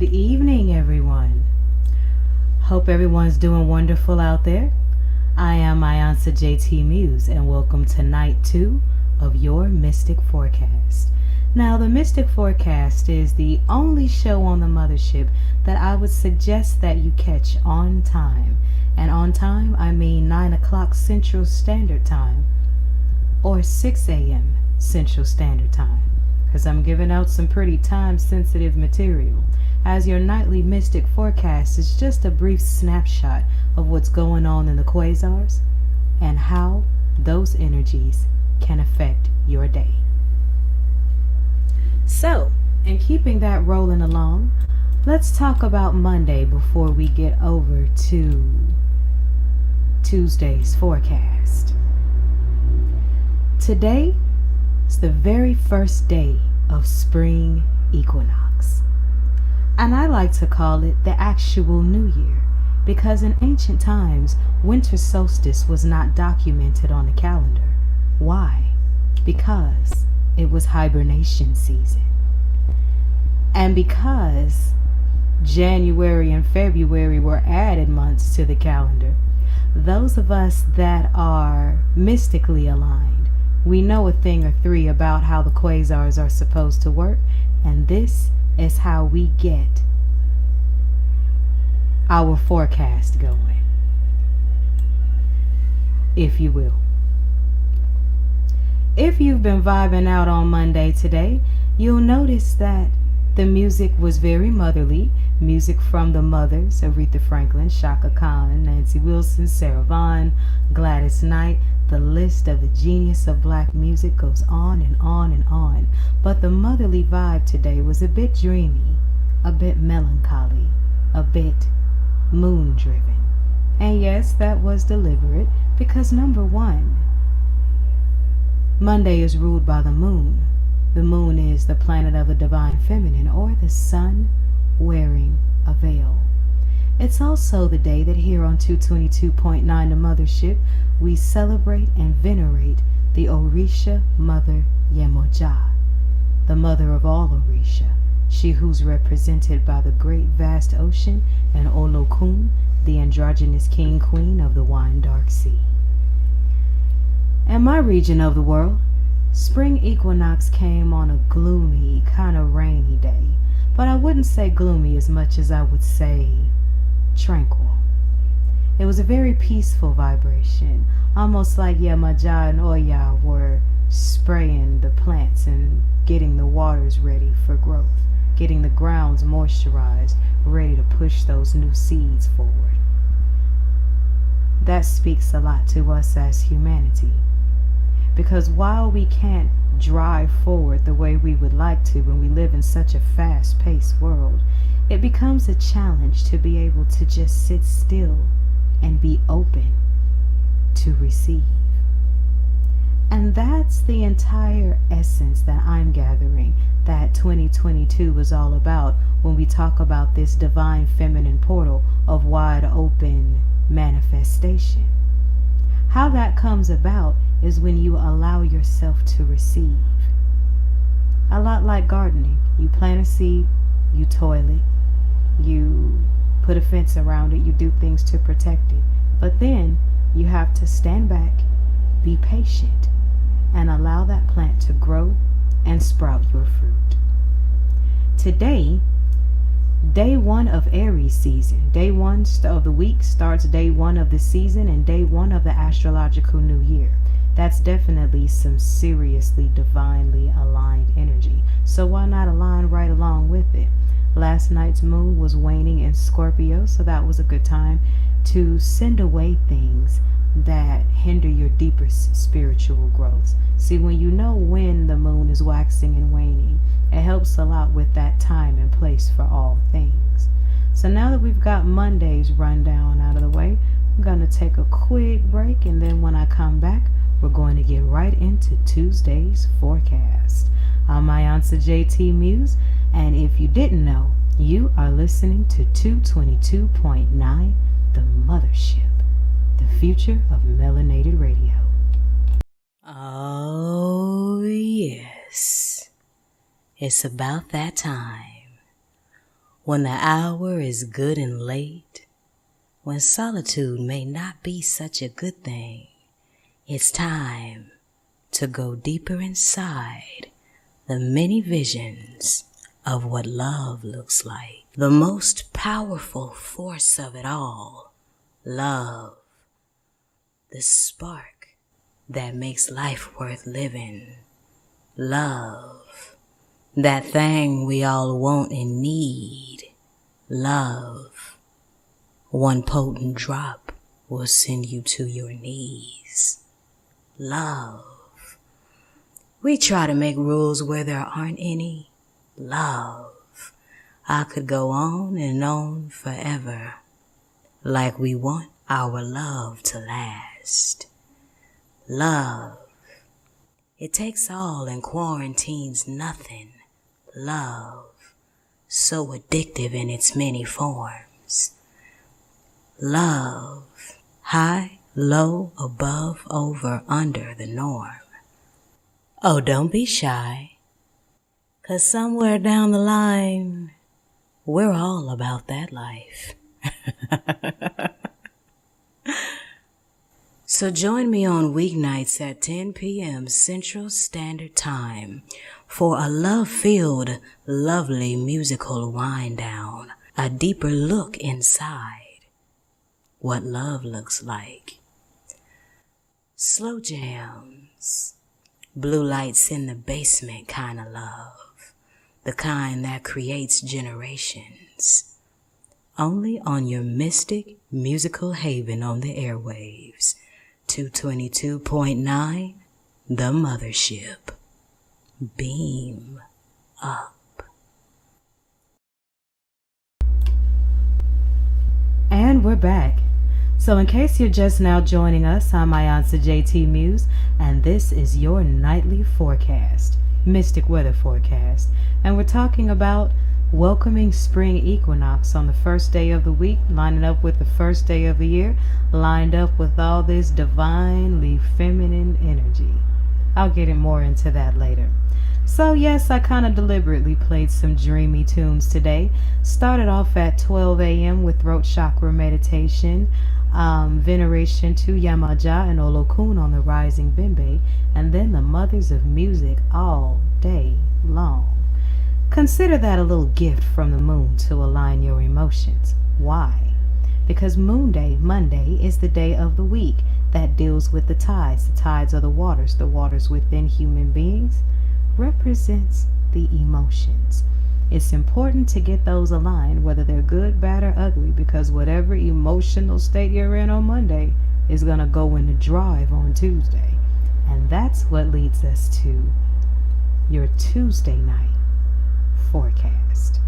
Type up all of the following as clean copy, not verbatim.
Good evening, everyone. Hope everyone's doing wonderful out there. I am Mayansa JT Muse, and welcome to night 2 of your Mystic Forecast. Now, the Mystic Forecast is the only show on the mothership that I would suggest that you catch on time. And on time, I mean 9 o'clock Central Standard Time or 6 a.m. Central Standard Time, because I'm giving out some pretty time-sensitive material, as your nightly mystic forecast is just a brief snapshot of what's going on in the quasars and how those energies can affect your day. So, in keeping that rolling along, let's talk about Monday before we get over to Tuesday's forecast. Today is the very first day of spring equinox. And I like to call it the actual New Year, because in ancient times, winter solstice was not documented on the calendar. Why? Because it was hibernation season. And because January and February were added months to the calendar, those of us that are mystically aligned, we know a thing or three about how the quasars are supposed to work, and this is how we get our forecast going, if you will. If you've been vibing out on Monday today, you'll notice that the music was very motherly. Music from the mothers, Aretha Franklin, Shaka Khan, Nancy Wilson, Sarah Vaughan, Gladys Knight. The list of the genius of black music goes on and on and on. But the motherly vibe today was a bit dreamy, a bit melancholy, a bit moon-driven. And yes, that was deliberate, because number one, Monday is ruled by the moon. The moon is the planet of the divine feminine, or the sun wearing a veil. It's also the day that here on 222.9 The Mothership, we celebrate and venerate the Orisha Mother Yemoja, the mother of all Orisha, she who's represented by the great vast ocean, and Olokun, the androgynous king queen of the wine dark sea. In my region of the world, spring equinox came on a gloomy, kind of rainy day, but I wouldn't say gloomy as much as I would say tranquil. It was a very peaceful vibration, almost like Yemaja and Oya were spraying the plants and getting the waters ready for growth, getting the grounds moisturized, ready to push those new seeds forward. That speaks a lot to us as humanity, because while we can't drive forward the way we would like to when we live in such a fast-paced world, it becomes a challenge to be able to just sit still and be open to receive. And that's the entire essence that I'm gathering that 2022 was all about when we talk about this divine feminine portal of wide open manifestation. How that comes about is when you allow yourself to receive. A lot like gardening. You plant a seed, you toil it, you put a fence around it, you do things to protect it. But then you have to stand back, be patient, and allow that plant to grow and sprout your fruit. Today, day 1 of Aries season. Day 1 of the week starts day 1 of the season and day 1 of the astrological new year. That's definitely some seriously divinely aligned energy. So why not align right along with it? Last night's moon was waning in Scorpio, so that was a good time to send away things that hinder your deeper spiritual growth. See, when you know when the moon is waxing and waning, it helps a lot with that time and place for all things. So now that we've got Monday's rundown out of the way, I'm going to take a quick break, and then when I come back, we're going to get right into Tuesday's forecast. I'm Mayansa JT Muse, and if you didn't know, you are listening to 222.9 The Mothership, the future of melanated radio. Oh, yes. It's about that time when the hour is good and late, when solitude may not be such a good thing, it's time to go deeper inside the many visions of what love looks like. The most powerful force of it all, love, the spark that makes life worth living. Love, that thing we all want and need. Love, one potent drop will send you to your knees. Love, we try to make rules where there aren't any. Love, I could go on and on forever, like we want our love to last. Love, it takes all and quarantines nothing. Love, so addictive in its many forms. Love, high, low, above, over, under the norm. Oh, don't be shy, 'cause somewhere down the line, we're all about that life. So join me on weeknights at 10 p.m. Central Standard Time for a love-filled, lovely musical wind-down, a deeper look inside what love looks like. Slow jams, blue lights in the basement kind of love, the kind that creates generations. Only on your mystic musical haven on the airwaves, 222.9, The Mothership. Beam up. And we're back. So in case you're just now joining us, I'm Ayansa JT Muse, and this is your nightly forecast, Mystic Weather Forecast. And we're talking about welcoming spring equinox on the first day of the week, lining up with the first day of the year, lined up with all this divinely feminine energy. I'll get more into that later. So yes, I kind of deliberately played some dreamy tunes today. Started off at 12 a.m. with throat chakra meditation, veneration to Yamaja and Olokun on the rising Bembe, and then the mothers of music all day long. Consider that a little gift from the moon to align your emotions. Why? Because Moon Day, Monday, is the day of the week that deals with the tides. The tides are the waters within human beings, represents the emotions. It's important to get those aligned, whether they're good, bad, or ugly, because whatever emotional state you're in on Monday is going to go in the drive on Tuesday. And that's what leads us to your Tuesday night forecast.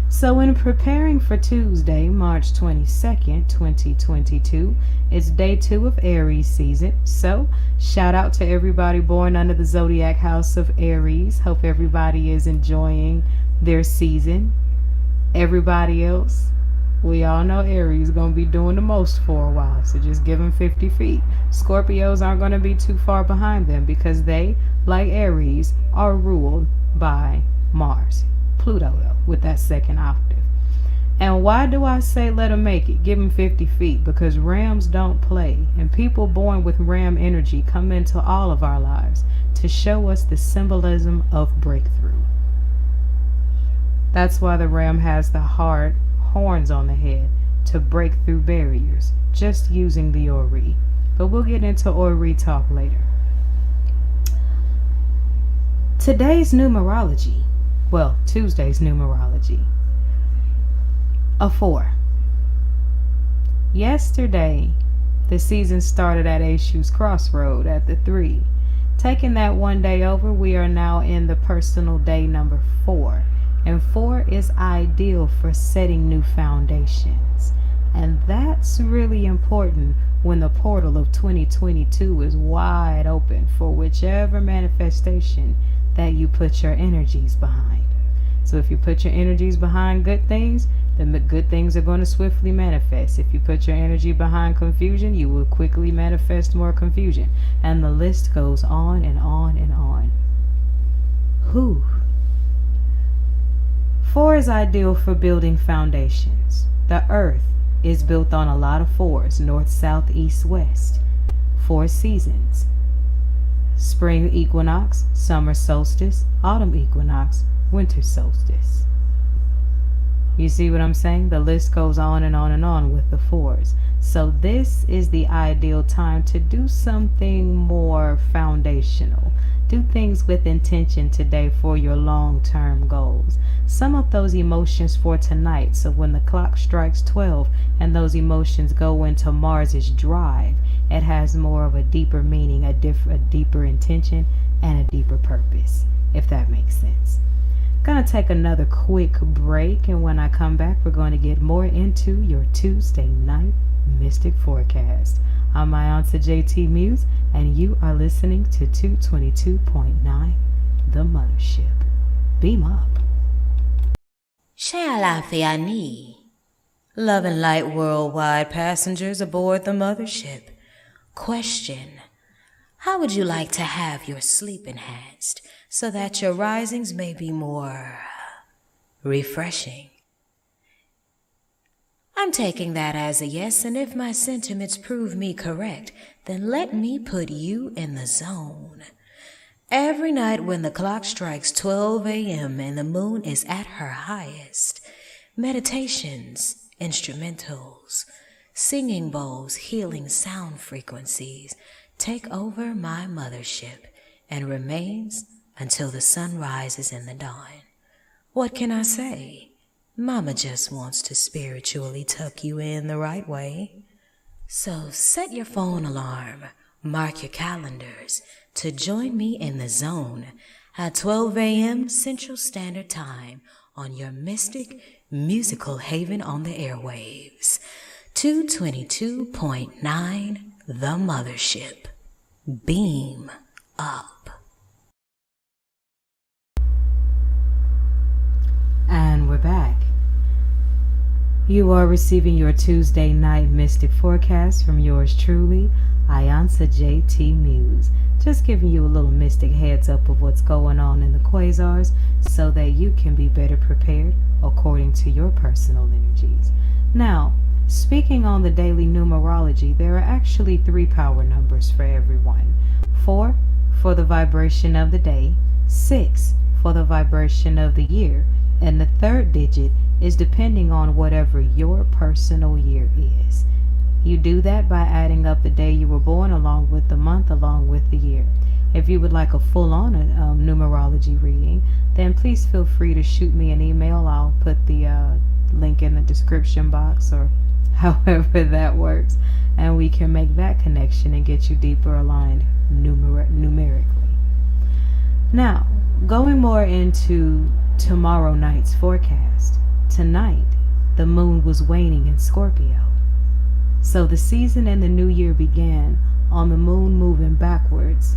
So in preparing for Tuesday, March 22nd, 2022, it's day 2 of Aries season. So shout out to everybody born under the zodiac house of Aries. Hope everybody is enjoying their season. Everybody else, we all know Aries is going to be doing the most for a while, so just give them 50 feet. Scorpios aren't going to be too far behind them because they, like Aries, are ruled by Mars, Pluto though, with that second octave. And why do I say let them make it? Give them 50 feet, because Rams don't play, and people born with Ram energy come into all of our lives to show us the symbolism of breakthrough. That's why the Ram has the hard horns on the head, to break through barriers, just using the Ori. But we'll get into Ori talk later. Today's numerology, well, Tuesday's numerology, a 4. Yesterday, the season started at Eshu's Crossroad at the 3. Taking that one day over, we are now in the personal day number 4. And 4 is ideal for setting new foundations. And that's really important when the portal of 2022 is wide open for whichever manifestation that you put your energies behind. So if you put your energies behind good things, then the good things are going to swiftly manifest. If you put your energy behind confusion, you will quickly manifest more confusion. And the list goes on and on and on. 4 is ideal for building foundations. The earth is built on a lot of 4s, north, south, east, west. 4 seasons: spring equinox, summer solstice, autumn equinox, winter solstice. You see what I'm saying? The list goes on and on and on with the 4s. So this is the ideal time to do something more foundational. Do things with intention today for your long-term goals. Sum up those emotions for tonight, so when the clock strikes 12 and those emotions go into Mars's drive, it has more of a deeper meaning, a deeper intention, and a deeper purpose, if that makes sense. Gonna take another quick break, and when I come back, we're going to get more into your Tuesday night Mystic Forecast. I'm Ayansa JT Muse, and you are listening to 222.9 The Mothership. Beam up. Shalafiani. Love and light worldwide passengers aboard the Mothership. Question: how would you like to have your sleep enhanced so that your risings may be more refreshing? I'm taking that as a yes, and if my sentiments prove me correct, then let me put you in the zone. Every night when the clock strikes 12 a.m. and the moon is at her highest, meditations, instrumentals, singing bowls, healing sound frequencies take over my mothership and remains until the sun rises in the dawn. What can I say? Mama just wants to spiritually tuck you in the right way. So set your phone alarm, mark your calendars to join me in the zone at 12 a.m. Central Standard Time on your mystic musical haven on the airwaves. 222.9 The Mothership. Beam up. And we're back. You are receiving your Tuesday night Mystic Forecast from yours truly, Ayansa JT Muse. Just giving you a little mystic heads up of what's going on in the quasars so that you can be better prepared according to your personal energies. Now, speaking on the daily numerology, there are actually 3 power numbers for everyone. 4 for the vibration of the day, 6 for the vibration of the year, and the 3rd digit is depending on whatever your personal year is. You do that by adding up the day you were born along with the month along with the year. If you would like a full-on numerology reading, then please feel free to shoot me an email. I'll put the link in the description box, or however that works, and we can make that connection and get you deeper aligned numerically. Now, going more into tomorrow night's forecast. Tonight, the moon was waning in Scorpio. So the season and the new year began on the moon moving backwards,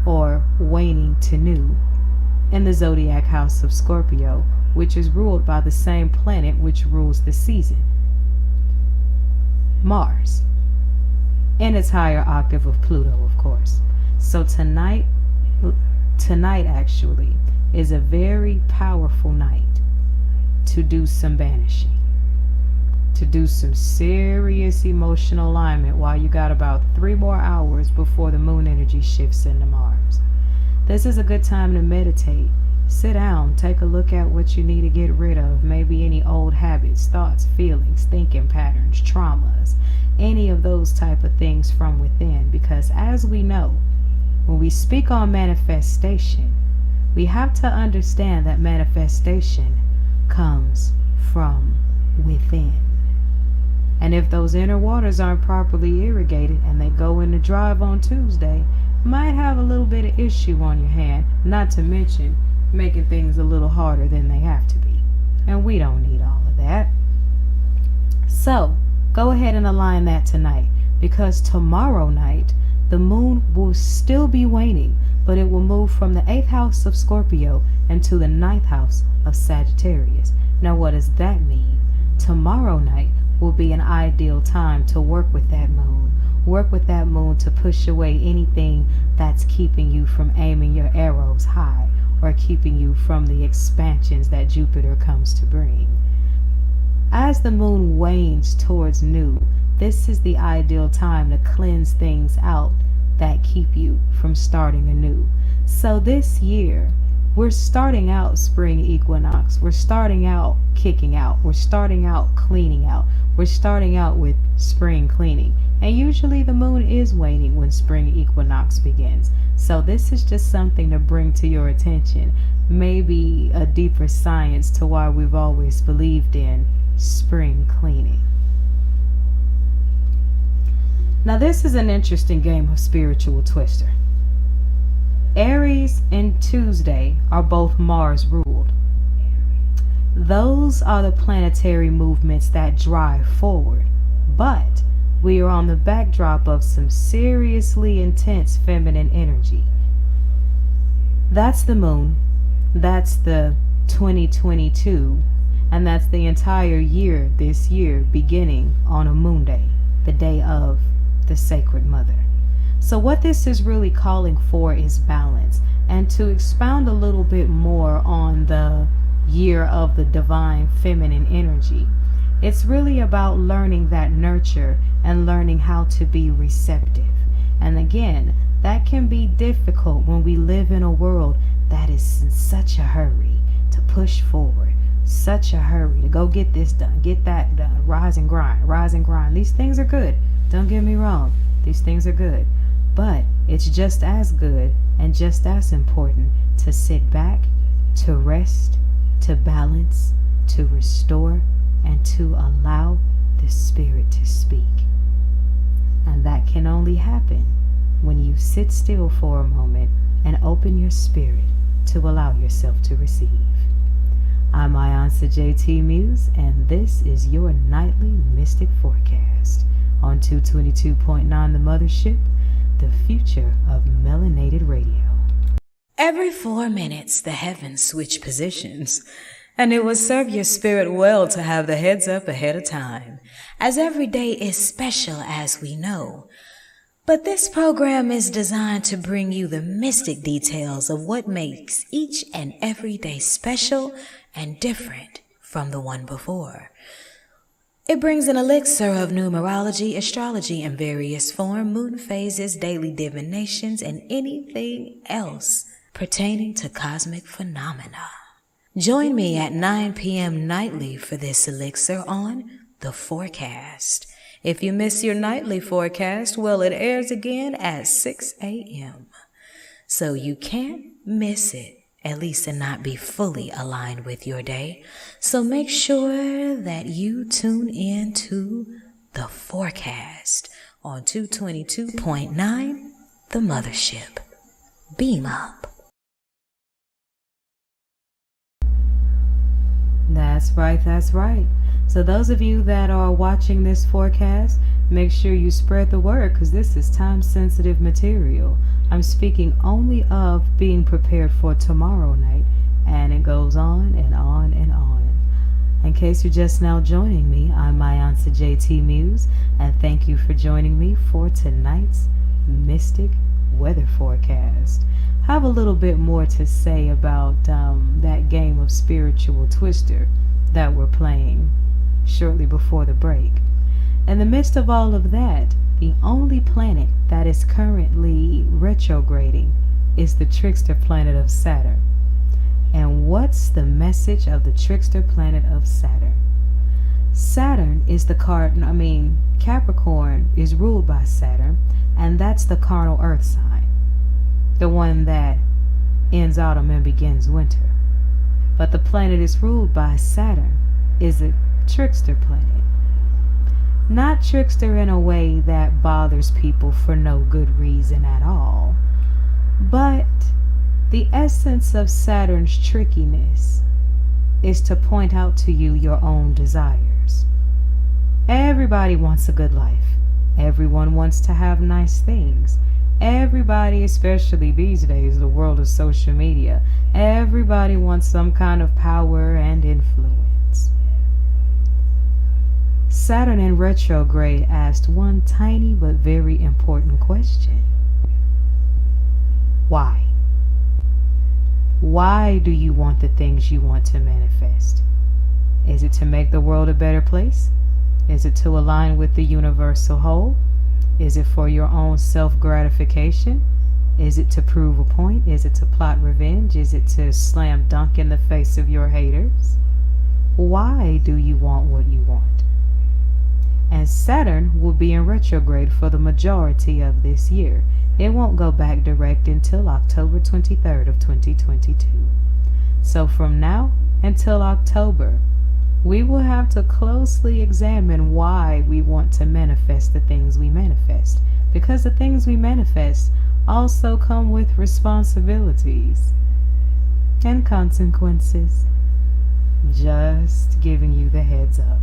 or waning to new, in the zodiac house of Scorpio, which is ruled by the same planet which rules the season, Mars, in its higher octave of Pluto, of course. So tonight actually is a very powerful night to do some banishing, to do some serious emotional alignment while you got about 3 more hours before the moon energy shifts into Mars. This is a good time to meditate. Sit down, take a look at what you need to get rid of, maybe any old habits, thoughts, feelings, thinking patterns, traumas, any of those type of things from within, because as we know, when we speak on manifestation, we have to understand that manifestation comes from within. And if those inner waters aren't properly irrigated and they go into drive on Tuesday, might have a little bit of issue on your hand, not to mention making things a little harder than they have to be. And we don't need all of that. So go ahead and align that tonight, because tomorrow night the moon will still be waning, but it will move from the 8th house of Scorpio into the 9th house of Sagittarius. Now what does that mean? tomorrow night will be an ideal time to work with that moon. Work with that moon to push away anything that's keeping you from aiming your arrows high or keeping you from the expansions that Jupiter comes to bring. As the moon wanes towards new, this is the ideal time to cleanse things out that keep you from starting anew. So this year, we're starting out spring equinox. We're starting out kicking out. We're starting out cleaning out. We're starting out with spring cleaning. And usually the moon is waning when spring equinox begins. So this is just something to bring to your attention. Maybe a deeper science to why we've always believed in spring cleaning. Now this is an interesting game of spiritual twister. Aries and Tuesday are both Mars ruled. Those are the planetary movements that drive forward, but we are on the backdrop of some seriously intense feminine energy. That's the moon, that's the 2022, and that's the entire year this year beginning on a moon day, the day of the Sacred Mother. So what this is really calling for is balance. And to expound a little bit more on the year of the divine feminine energy, it's really about learning that nurture and learning how to be receptive. And again, that can be difficult when we live in a world that is in such a hurry to push forward, such a hurry to go get this done, get that done, rise and grind, rise and grind. These things are good. Don't get me wrong. These things are good. But it's just as good and just as important to sit back, to rest, to balance, to restore, and to allow the Spirit to speak. And that can only happen when you sit still for a moment and open your spirit to allow yourself to receive. I'm Ayansa JT Muse, and this is your nightly Mystic Forecast on 222.9 The Mothership, the future of melanated radio. Every 4 minutes, the heavens switch positions, and it will serve your spirit well to have the heads up ahead of time, as every day is special, as we know. But this program is designed to bring you the mystic details of what makes each and every day special and different from the one before. It brings an elixir of numerology, astrology in various form, moon phases, daily divinations, and anything else pertaining to cosmic phenomena. Join me at 9 p.m. nightly for this elixir on The Forecast. If you miss your nightly forecast, well, it airs again at 6 a.m. So you can't miss it, at least and not be fully aligned with your day. So make sure that you tune in to The Forecast on 222.9 The Mothership. Beam up. That's right, that's right. So those of you that are watching this forecast, make sure you spread the word, because this is time-sensitive material. I'm speaking only of being prepared for tomorrow night, and it goes on and on and on. In case you're just now joining me, I'm Ayansa JT Muse, and thank you for joining me for tonight's Mystic Weather Forecast. I have a little bit more to say about that game of spiritual twister that we're playing shortly before the break. In the midst of all of that, the only planet that is currently retrograding is the trickster planet of Saturn. And what's the message of the trickster planet of Saturn? Saturn is Capricorn is ruled by Saturn, and that's the carnal earth sign, the one that ends autumn and begins winter. But the planet is ruled by Saturn is a trickster planet. Not trickster in a way that bothers people for no good reason at all, but the essence of Saturn's trickiness is to point out to you your own desires. Everybody wants a good life. Everyone wants to have nice things. Everybody, especially these days, the world of social media, everybody wants some kind of power and influence. Saturn in retrograde asked one tiny but very important question. Why? Why do you want the things you want to manifest? Is it to make the world a better place? Is it to align with the universal whole? Is it for your own self-gratification? Is it to prove a point? Is it to plot revenge? Is it to slam dunk in the face of your haters? Why do you want what you want? And Saturn will be in retrograde for the majority of this year. It won't go back direct until October 23rd of 2022. So from now until October, we will have to closely examine why we want to manifest the things we manifest. Because the things we manifest also come with responsibilities and consequences. Just giving you the heads up.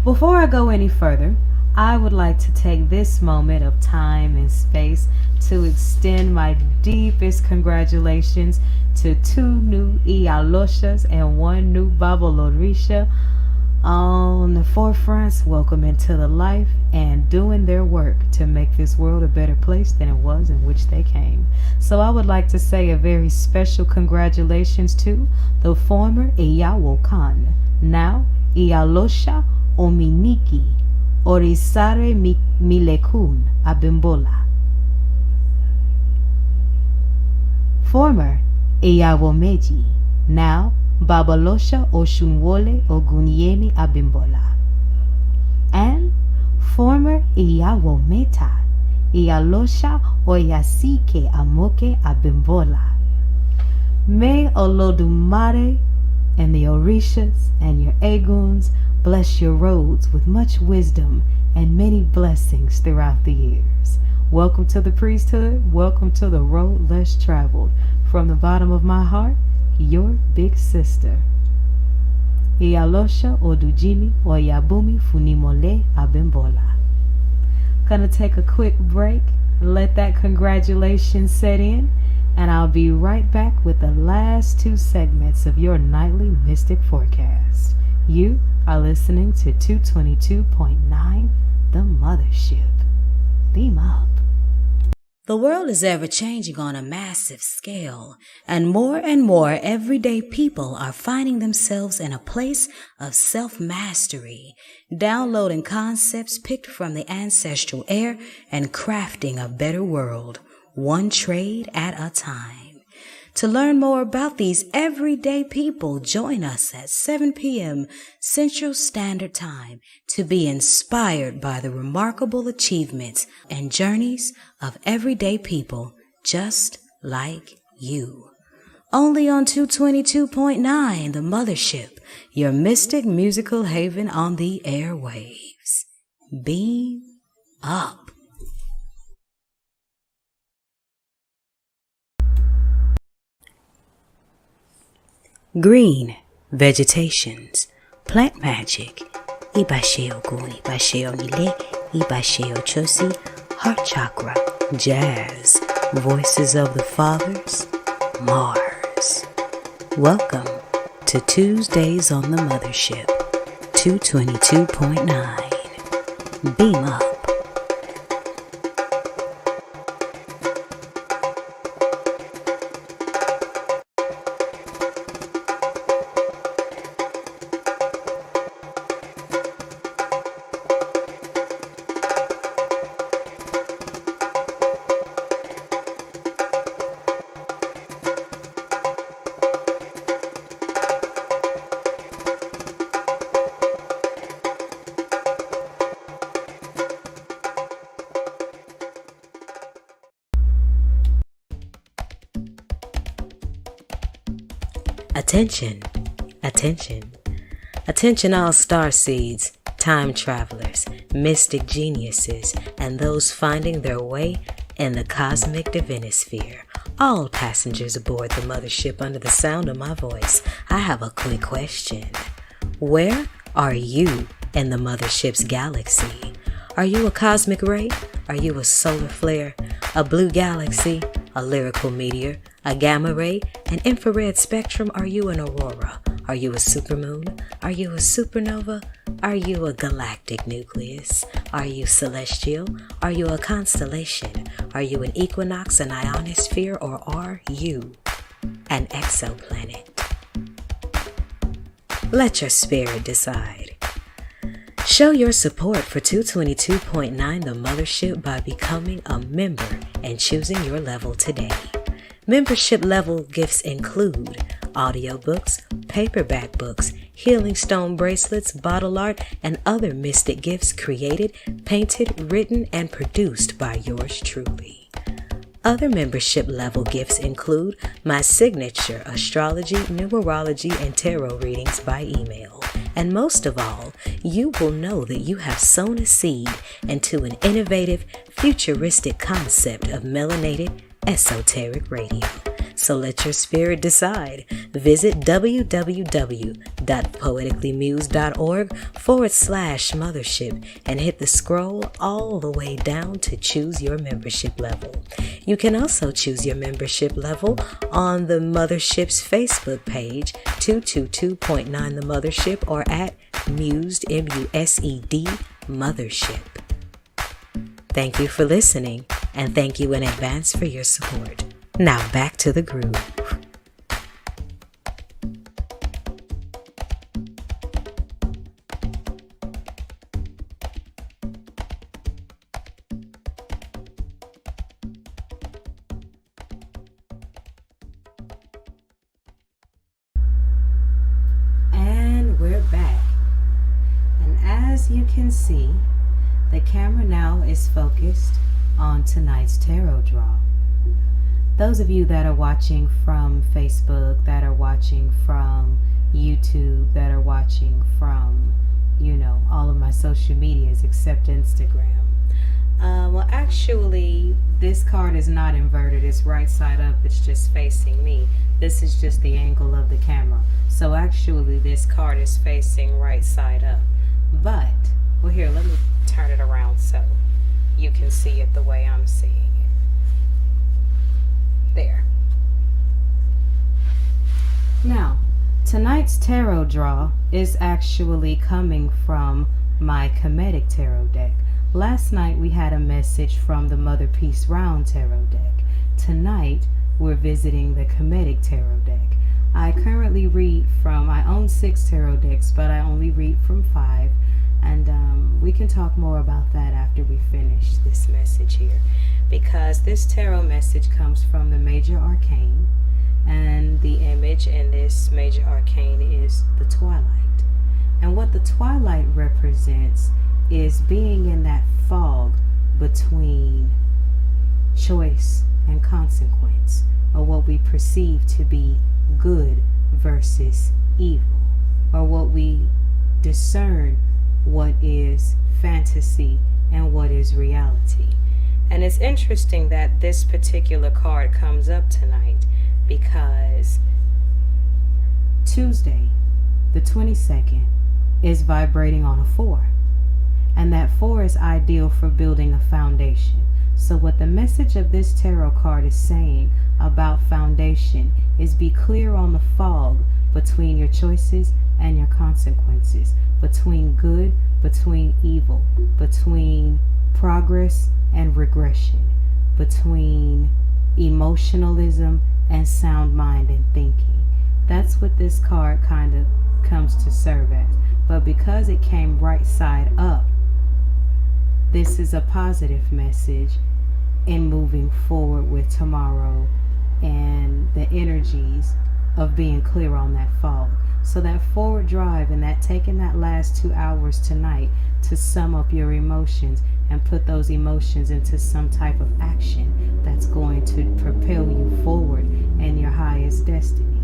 Before I go any further, I would like to take this moment of time and space to extend my deepest congratulations to 2 new Iyaloshas and 1 new Babalorisha on the forefronts, welcome into the life and doing their work to make this world a better place than it was in which they came. So I would like to say a very special congratulations to the former Iyawokan, now Iyalosha Ominiki Orisare Milekun Abimbola. Former Iyawomeji, now Babalosha Oshunwole Ogunyemi Abimbola. And former Iyawometa, Iyalosha Oyasike Amoke Abimbola. May Olodumare and the Orishas and your Eguns bless your roads with much wisdom and many blessings throughout the years. Welcome to the priesthood. Welcome to the road less traveled. From the bottom of my heart, your big sister. Iyalosha Odujimi Oyabumi Funimole Abimbola. Gonna take a quick break, let that congratulations set in, and I'll be right back with the last 2 segments of your nightly mystic forecast. You are listening to 222.9, The Mothership. Beam up. The world is ever changing on a massive scale, and more everyday people are finding themselves in a place of self-mastery, downloading concepts picked from the ancestral air and crafting a better world, one trade at a time. To learn more about these everyday people, join us at 7 p.m. Central Standard Time to be inspired by the remarkable achievements and journeys of everyday people just like you. Only on 222.9, The Mothership, your mystic musical haven on the airwaves. Beam up. Green vegetations, plant magic, Ibasheo Gun, Ibasheo Nile, Ibasheo Chosi, heart chakra, jazz, voices of the fathers, Mars. Welcome to Tuesdays on the Mothership, 222.9. Beam up. Attention, attention, attention all star seeds, time travelers, mystic geniuses, and those finding their way in the cosmic divinisphere. All passengers aboard the mothership under the sound of my voice, I have a quick question. Where are you in the mothership's galaxy? Are you a cosmic ray? Are you a solar flare? A blue galaxy? A lyrical meteor? A gamma ray? An infrared spectrum? Are you an aurora? Are you a supermoon? Are you a supernova? Are you a galactic nucleus? Are you celestial? Are you a constellation? Are you an equinox, an ionosphere, or are you an exoplanet? Let your spirit decide. Show your support for 222.9 The Mothership by becoming a member and choosing your level today. Membership level gifts include audiobooks, paperback books, healing stone bracelets, bottle art, and other mystic gifts created, painted, written, and produced by yours truly. Other membership level gifts include my signature astrology, numerology, and tarot readings by email. And most of all, you will know that you have sown a seed into an innovative, futuristic concept of melanated, esoteric radio. So let your spirit decide. Visit www.poeticallymuse.org/mothership and hit the scroll all the way down to choose your membership level. You can also choose your membership level on the Mothership's Facebook page, 222.9 The Mothership, or at Mused, MUSED, Mothership. Thank you for listening, and thank you in advance for your support. Now back to the groove. And we're back. And as you can see, the camera now is focused on tonight's tarot draw. Those of you that are watching from Facebook, that are watching from YouTube, that are watching from, all of my social medias except Instagram. Well, actually, this card is not inverted. It's right side up. It's just facing me. This is just the angle of the camera. So actually, this card is facing right side up. But, well, here, let me turn it around so you can see it the way I'm seeing it. There. Now, tonight's tarot draw is actually coming from my Kemetic tarot deck. Last night we had a message from the Mother Peace Round tarot deck. Tonight we're visiting the Kemetic tarot deck. I currently read from, I own 6 tarot decks, but I only read from 5. And we can talk more about that after we finish this message here. Because this tarot message comes from the Major Arcane, and the image in this Major Arcane is the Twilight. And what the Twilight represents is being in that fog between choice and consequence, or what we perceive to be good versus evil, or what we discern what is fantasy and what is reality. And it's interesting that this particular card comes up tonight because Tuesday, the 22nd, is vibrating on a 4. And that 4 is ideal for building a foundation. So what the message of this tarot card is saying about foundation is be clear on the fog between your choices and your consequences, between good, between evil, between progress and regression, between emotionalism and sound mind and thinking. That's what this card kind of comes to serve as. But because it came right side up, this is a positive message in moving forward with tomorrow and the energies of being clear on that fog. So that forward drive and that taking that last 2 hours tonight to sum up your emotions and put those emotions into some type of action that's going to propel you forward in your highest destiny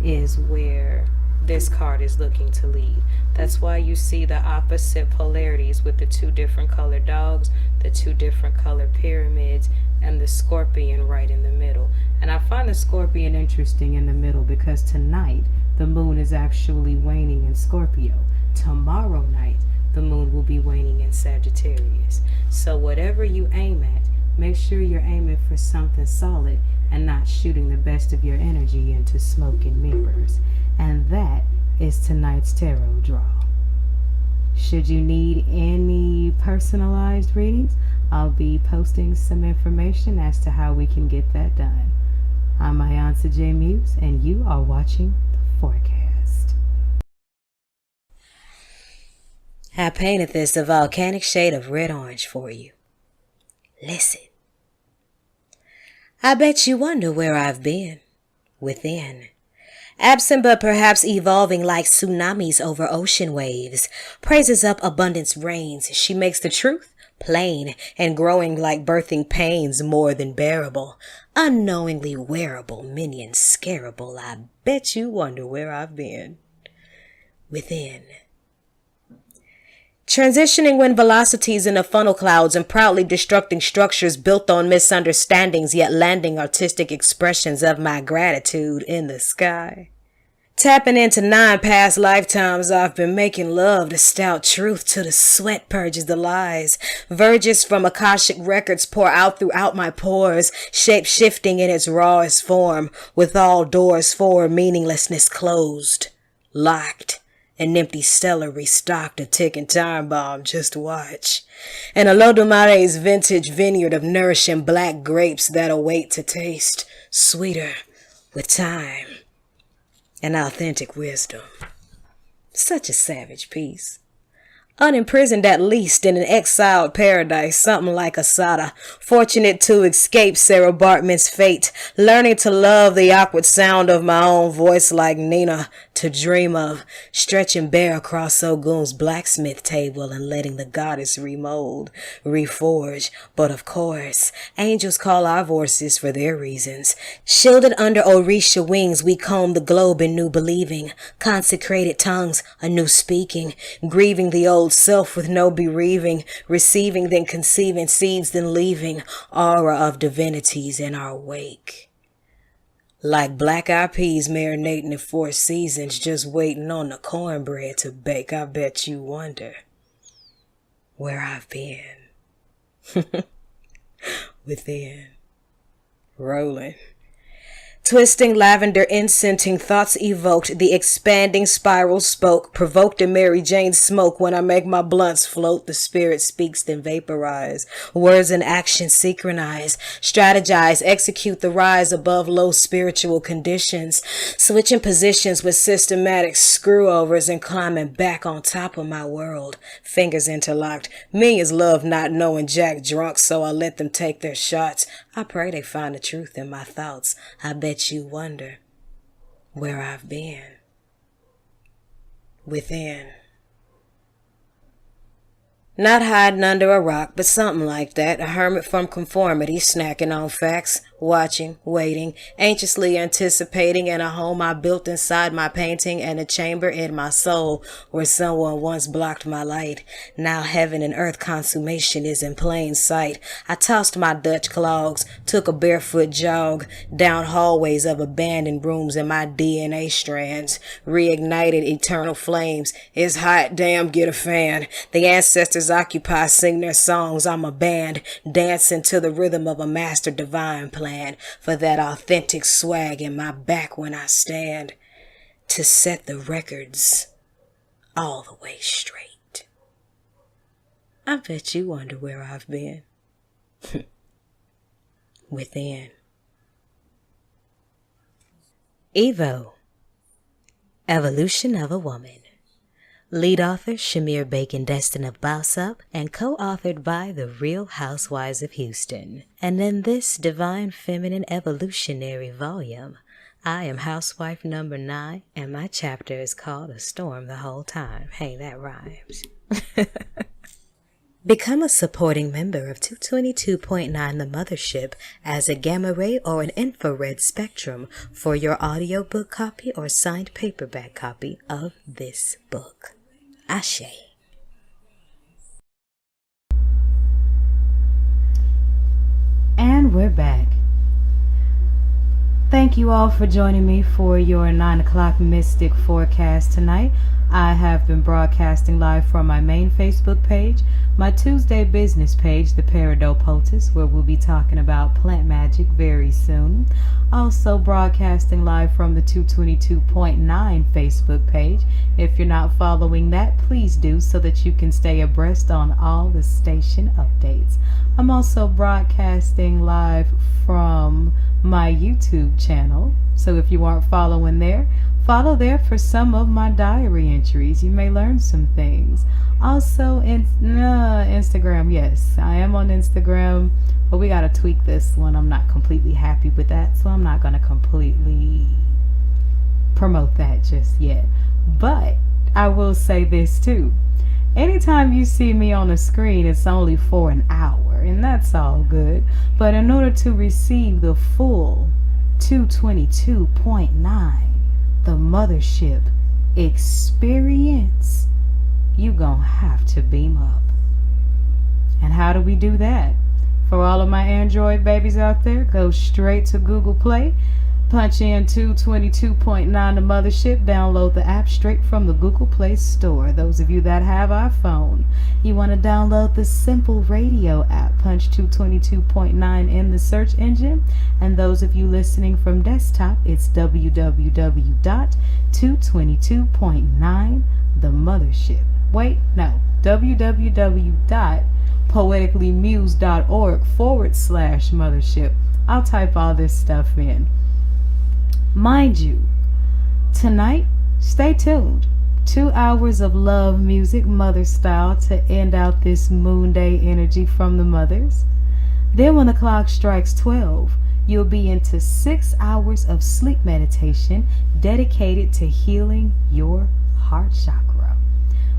is where this card is looking to lead. That's why you see the opposite polarities with the 2 different colored dogs, the 2 different colored pyramids, and the scorpion right in the middle. And I find the scorpion interesting in the middle because tonight the moon is actually waning in Scorpio. Tomorrow night the moon will be waning in Sagittarius. So whatever you aim at, make sure you're aiming for something solid and not shooting the best of your energy into smoke and mirrors. And that is tonight's tarot draw. Should you need any personalized readings, I'll be posting some information as to how we can get that done. I'm Ayansa J. Muse, and you are watching The Forecast. I painted this a volcanic shade of red-orange for you. Listen. I bet you wonder where I've been. Within. Absent but perhaps evolving like tsunamis over ocean waves. Praises up abundance reigns. She makes the truth plain and growing like birthing pains more than bearable. Unknowingly wearable, minion scarable. I bet you wonder where I've been. Within. Transitioning when velocities in the funnel clouds and proudly destructing structures built on misunderstandings, yet landing artistic expressions of my gratitude in the sky. Tapping into 9 past lifetimes, I've been making love to stout truth till the sweat purges the lies. Verges from Akashic records pour out throughout my pores, shape-shifting in its rawest form, with all doors for meaninglessness closed, locked. An empty cellar restocked, a ticking time bomb, just watch. And a Lodomare's vintage vineyard of nourishing black grapes that await to taste sweeter with time and authentic wisdom. Such a savage piece. Unimprisoned at least in an exiled paradise, something like Asada, fortunate to escape Sarah Bartman's fate, learning to love the awkward sound of my own voice like Nina, to dream of, stretching bare across Ogun's blacksmith table and letting the goddess remold, reforge. But of course, angels call our voices for their reasons. Shielded under Orisha wings, we comb the globe in new believing, consecrated tongues, a new speaking, grieving the old self with no bereaving, receiving then conceiving seeds then leaving, aura of divinities in our wake. Like black-eyed peas marinating in 4 seasons, just waiting on the cornbread to bake. I bet you wonder where I've been. Within. Rolling. Twisting lavender incenting thoughts evoked, the expanding spiral spoke, provoked a Mary Jane smoke. When I make my blunts float, the spirit speaks then vaporize. Words and actions synchronize, strategize, execute the rise above low spiritual conditions, switching positions with systematic screw-overs and climbing back on top of my world. Fingers interlocked, millions love not knowing Jack drunk, so I let them take their shots. I pray they find the truth in my thoughts. I bet you wonder where I've been. Within. Not hiding under a rock, but something like that. A hermit from conformity, snacking on facts, watching, waiting, anxiously anticipating in a home I built inside my painting and a chamber in my soul where someone once blocked my light. Now heaven and earth consummation is in plain sight. I tossed my Dutch clogs, took a barefoot jog down hallways of abandoned rooms in my DNA strands, reignited eternal flames. It's hot, damn, get a fan. The ancestors occupy, sing their songs. I'm a band, dancing to the rhythm of a master divine plan. For that authentic swag in my back when I stand, to set the records all the way straight. I bet you wonder where I've been. Within. Evo. Evolution of a Woman. Lead author Shamir Bacon Destin of Bosup and co-authored by the Real Housewives of Houston. And in this divine feminine evolutionary volume, I am housewife number 9 and my chapter is called A Storm the Whole Time. Hey, that rhymes. Become a supporting member of 222.9 The Mothership as a gamma ray or an infrared spectrum for your audiobook copy or signed paperback copy of this book. Ashe. And we're back. Thank you all for joining me for your 9 o'clock Mystic Forecast tonight. I have been broadcasting live from my main Facebook page, my Tuesday business page, the Peridot Poultice, where we'll be talking about plant magic very soon. Also broadcasting live from the 222.9 Facebook page. If you're not following that, please do so that you can stay abreast on all the station updates. I'm also broadcasting live from my YouTube channel, so if you aren't following there, follow there for some of my diary entries. You may learn some things. Also, Instagram, yes, I am on Instagram, but we gotta tweak this one. I'm not completely happy with that, so I'm not gonna completely promote that just yet. But I will say this too. Anytime you see me on a screen, it's only for an hour, and that's all good. But in order to receive the full 222.9, the mothership experience, you gonna have to beam up. And how do we do that? For all of my Android babies out there, go straight to Google Play, punch in 222.9 the mothership, download the app straight from the Google Play Store. Those of you that have iPhone, you want to download the Simple Radio app, punch 222.9 in the search engine. And those of you listening from desktop, it's www.222.9 the mothership. Wait, no, www.poeticallymuse.org/mothership. I'll type all this stuff in. Mind you, tonight, stay tuned. 2 hours of love music, mother style, to end out this moon day energy from the mothers. Then when the clock strikes 12, you'll be into 6 hours of sleep meditation dedicated to healing your heart chakra.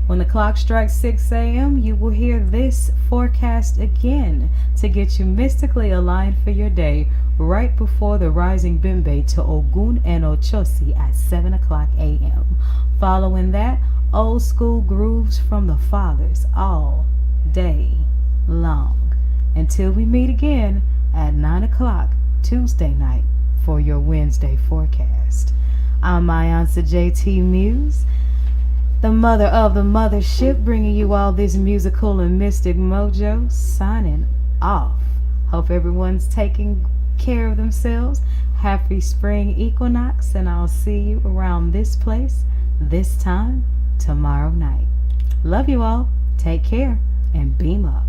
When the clock strikes 6 a.m., you will hear this forecast again to get you mystically aligned for your day right before the rising Bimbe to Ogun and Ochosi at 7 o'clock a.m. Following that, old school grooves from the fathers all day long. Until we meet again at 9 o'clock Tuesday night for your Wednesday forecast. I'm Mayansa JT Muse, the mother of the mothership, bringing you all this musical and mystic mojo, signing off. Hope everyone's taking care of themselves. Happy spring equinox, and I'll see you around this place, this time, tomorrow night. Love you all. Take care and beam up.